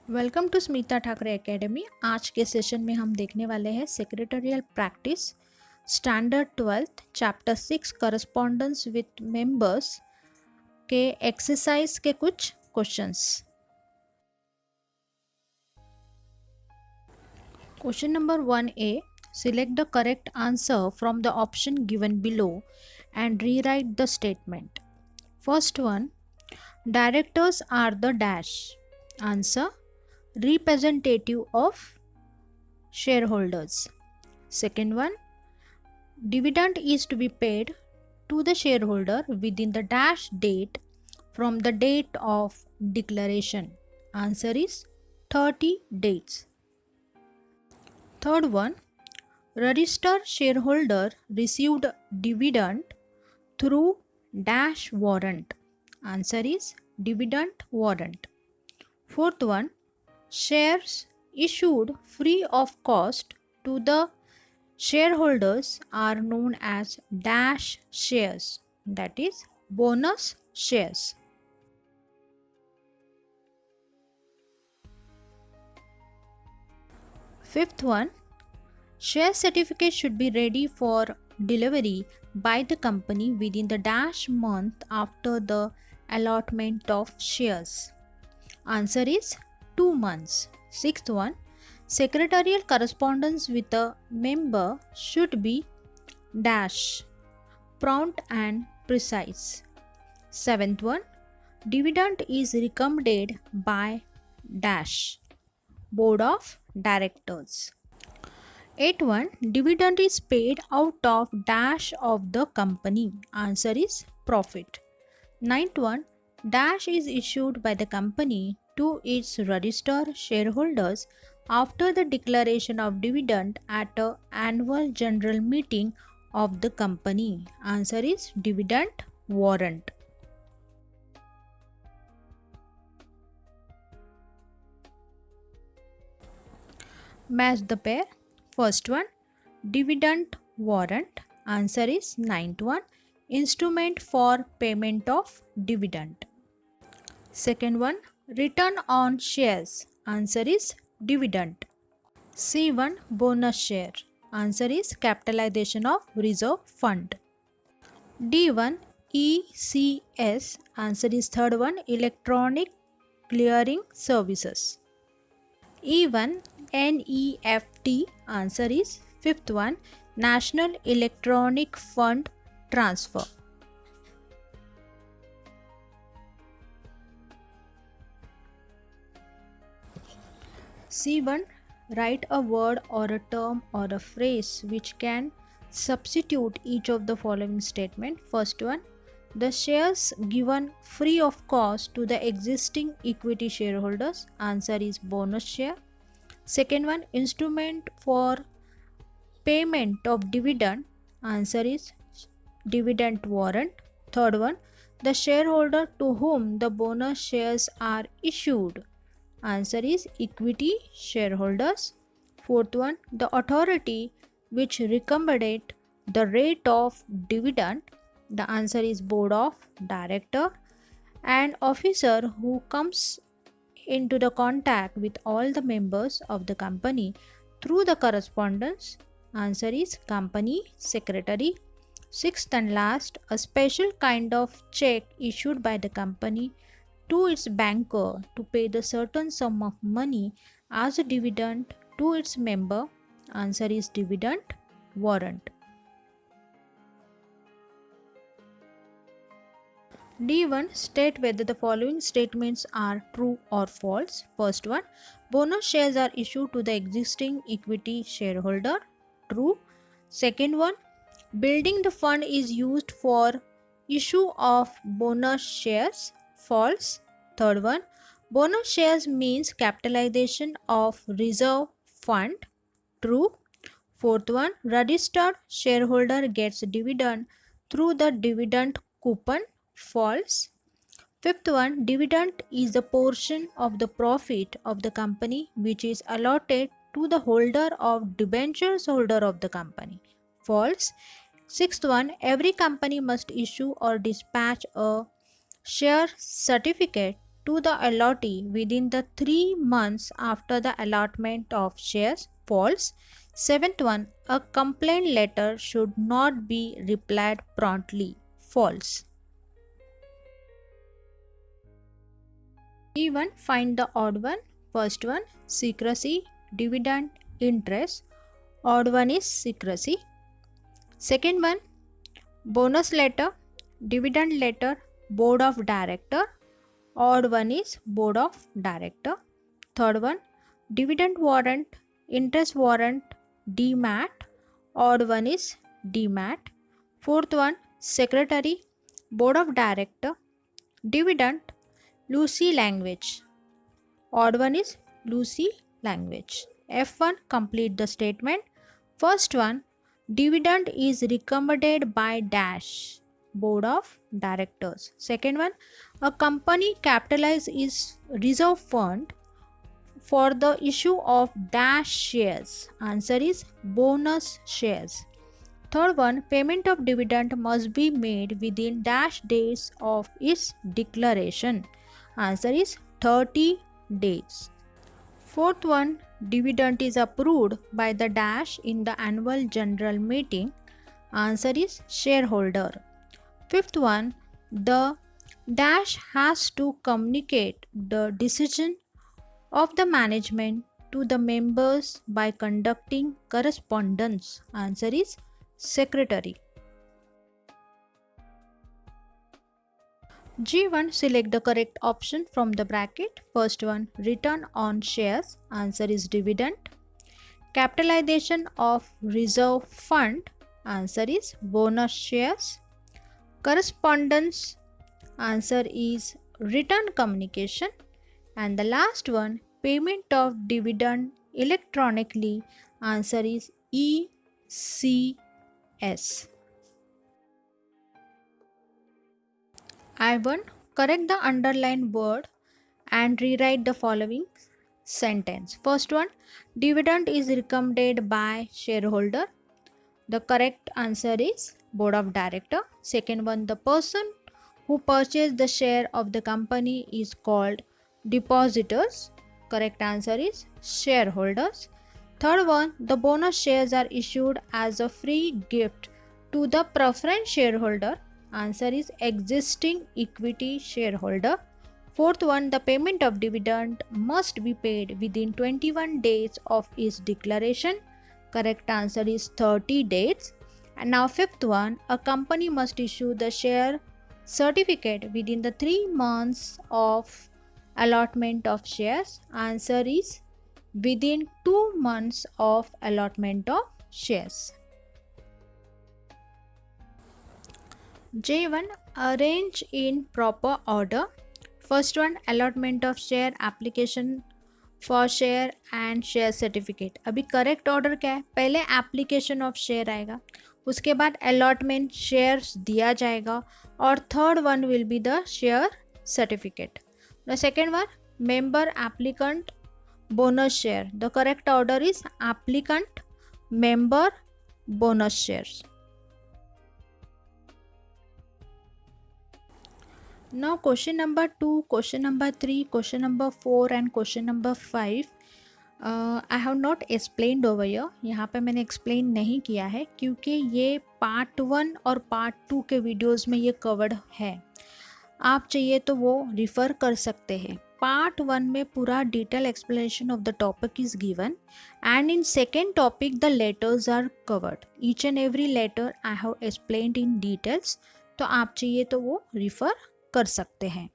Welcome to Smita Thackeray academy. आज के session में हम देखने वाले हैं secretarial practice standard 12th chapter 6 correspondence with members के एक्सरसाइज के कुछ questions. Question number 1A, select the correct answer from the option given below and rewrite the statement. First one, directors are the dash. Answer, representative of shareholders. Second one, dividend is to be paid to the shareholder within the dash date from the date of declaration. Answer is 30 days. Third one, registered shareholder received dividend through dash warrant. Answer is dividend warrant. Fourth one, shares issued free of cost to the shareholders are known as dash shares, that is bonus shares. Fifth one, share certificate should be ready for delivery by the company within the dash month after the allotment of shares. Answer is 2 months. Sixth one, secretarial correspondence with a member should be dash prompt and precise. Seventh one, dividend is recommended by dash board of directors. Eighth one, dividend is paid out of dash of the company. Answer is profit. Ninth one, dash is issued by the company to its registered shareholders after the declaration of dividend at an annual general meeting of the company. Answer is dividend warrant. Match the pair. First one, dividend warrant. Answer is ninth one, instrument for payment of dividend. Second one, return on shares. Answer is dividend. C1, bonus share. Answer is capitalization of reserve fund. D1, ECS. Answer is third one, electronic clearing services. E1, NEFT. Answer is fifth one, National Electronic Fund Transfer. C1, write a word or a term or a phrase which can substitute each of the following statement. First one, the shares given free of cost to the existing equity shareholders. Answer is bonus share. Second one, instrument for payment of dividend. Answer is dividend warrant. Third one, the shareholder to whom the bonus shares are issued. Answer is equity shareholders. Fourth one, the authority which recommended the rate of dividend. The answer is board of director. And officer who comes into the contact with all the members of the company through the correspondence. Answer is company secretary. Sixth and last, a special kind of check issued by the company to its banker to pay the certain sum of money as a dividend to its member. Answer is dividend warrant. D1, state whether the following statements are true or false. First one, bonus shares are issued to the existing equity shareholder. True. Second one, building the fund is used for issue of bonus shares. False. Third one, bonus shares means capitalization of reserve fund. True. Fourth one, registered shareholder gets dividend through the dividend coupon. False. Fifth one, dividend is the portion of the profit of the company which is allotted to the holder of debentures holder of the company. False. Sixth one, every company must issue or dispatch a share certificate to the allotee within the 3 months after the allotment of shares, false. Seventh one, a complaint letter should not be replied promptly, false. Even find the odd one. First one, secrecy, dividend, interest. Odd one is secrecy. Second one, bonus letter, dividend letter, board of director. Odd one is board of director. Third one, dividend warrant, interest warrant, demat. Odd one is demat. Fourth one, secretary, board of director, dividend, Lucy language. Odd one is Lucy language. F1, complete the statement. First one, dividend is recommended by dash, board of directors. Second one, a company capitalized its reserve fund for the issue of dash shares. Answer is bonus shares. Third one, payment of dividend must be made within dash days of its declaration. Answer is 30 days. Fourth one, dividend is approved by the dash in the annual general meeting. Answer is shareholder. Fifth one, the dash has to communicate the decision of the management to the members by conducting correspondence. Answer is secretary. G1, select the correct option from the bracket. First one, return on shares. Answer is dividend. Capitalization of reserve fund. Answer is bonus shares. Correspondence. Answer is return communication. And the last one, payment of dividend electronically. Answer is ECS. I1, correct the underlined word and rewrite the following sentence. First one, dividend is recommended by shareholder. The correct answer is board of director. Second one, the person who purchased the share of the company is called depositors. Correct answer is shareholders. Third one, the bonus shares are issued as a free gift to the preference shareholder. Answer is existing equity shareholder. Fourth one, the payment of dividend must be paid within 21 days of its declaration. Correct answer is 30 days. And now fifth one, a company must issue the share certificate within the 3 months of allotment of shares. Answer is within 2 months of allotment of shares. J1, arrange in proper order. First one, allotment of share, application for share and share certificate. अभी correct order क्या है? पहले application of share आएगा, उसके बाद allotment shares दिया जाएगा और third one will be the share certificate. The second one, member applicant bonus share. The correct order is applicant member bonus shares. Now question number 2, question number 3, question number 4 and question number 5 I have not explained over here. यहाँ पे मैंने explain नहीं किया है क्योंकि ये part 1 और part 2 के वीडियोस में ये कवर्ड है. आप चाहिए तो वो रिफ़र कर सकते हैं. पार्ट 1 में पूरा detail explanation of the topic is given and in second topic the letters are covered. Each and every letter I have explained in details. तो आप चाहिए तो वो रिफ़र कर सकते हैं.